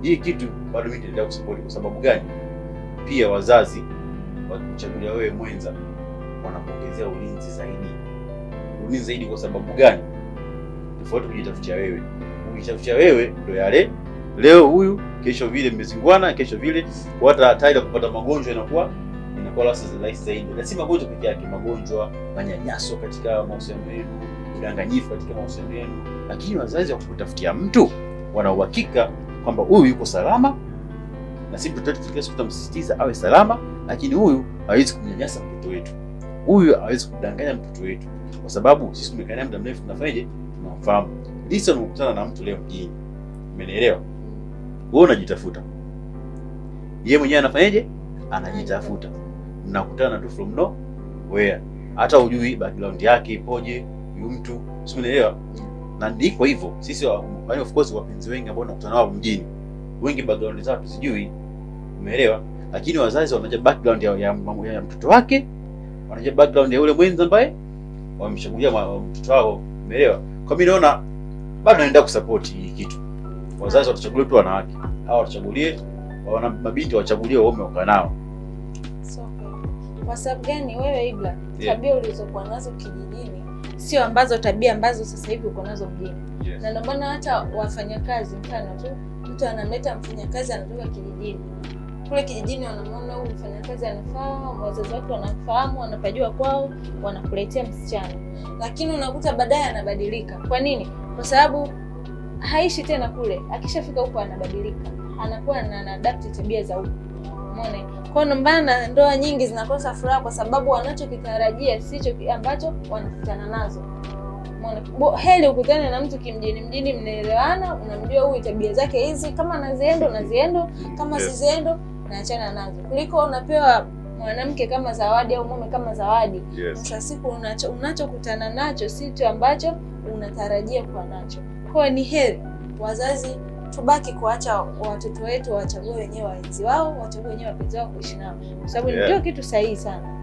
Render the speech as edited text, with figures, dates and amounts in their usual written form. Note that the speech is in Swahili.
hii kitu bado mimi nitaendelea kusupport. Kwa sababu gani? Pia wazazi wakuchagulia wewe mwenza wanakuongezea ulinzi zaidi. Kwa sababu gani? Tofauti kujitafutia wewe. Ukijitafutia wewe ndio yale leo huyu, kesho vile mmezingwana, kesho vile hata hatari ya kupata magonjwa inakuwa rahisi zaidi. Na si magonjwa pekee yake, magonjwa, manyanyaso katika mahusiano yenu, udanganyifu katika mahusiano yenu. Lakini wazazi wakutafutia mtu wana uhakika kwamba huyu yuko salama, na sisi tutamsisitiza awe salama, lakini huyu hawezi kumnyanyasa mtoto wetu, huyu hawezi kudanganya mtoto wetu, kwa sababu sisi tumekaa muda mrefu, tunafanyaje? Tunamfahamu. Lisa, unakutana na mtu leo mjini, umenielewa? Wewe unajitafuta, yeye mwenyewe anafanyaje? Anajitafuta. Mnakutana tu from nowhere, hata hujui background yake ipoje huyu mtu, umenielewa? Na ndiko hivyo sisi, of course, wapenzi wengi ambao tunakutana nao mjini, wengi background zao tusijui, umeelewa? Lakini wazazi wanajua background ya mtoto wake, wanajua background ya yule mwenza ambaye wamemchagulia mtoto wao, umeelewa? Kwa mimi naona bado naenda kusupport hii kitu. Wazazi watachagulia tu wanawake, hao watachagulie wana mabinti, wachagulie waume wakaa nao. Kwa sababu gani wewe Ibra, tabia ulizokuwa nazo kijijini sio tabia ambazo sasa hivi uko nazo mjini? Yes. Na ndio maana hata wafanyakazi, mfano tu mtu anamleta mfanyakazi anatoka kijijini. Kule kijijini wanamuona huyu mfanyakazi anafaa, wazazi wake wanafahamu, wanapajua kwao, wanakuletea msichana. Lakini unakuta baadaye anabadilika. Kwa nini? Kwa sababu haishi tena kule. Akishafika huko anabadilika. Anakuwa anaadapt tabia za huko. Umeona? Kwa ndio maana ndoa nyingi zinakosa furaha, kwa sababu wanachokitarajia sicho ambacho wanakutana nazo. Umeona? Heli ukutane na mtu kimjini, mnaelewana, unamjua huyu tabia zake hizi, kama naziendo, kama siziendo naachana nazo. Kuliko unapewa mwanamke kama zawadi au mume kama zawadi. Mwisho siku unachokutana nacho sicho ambacho unatarajia kuwa nacho. Kwa ni heri wazazi tubaki kuacha watoto wetu wachague wenyewe waenzi wao, wachague wenyewe wapenzi wao kuishi nao, kwa sababu ndio kitu sahihi sana.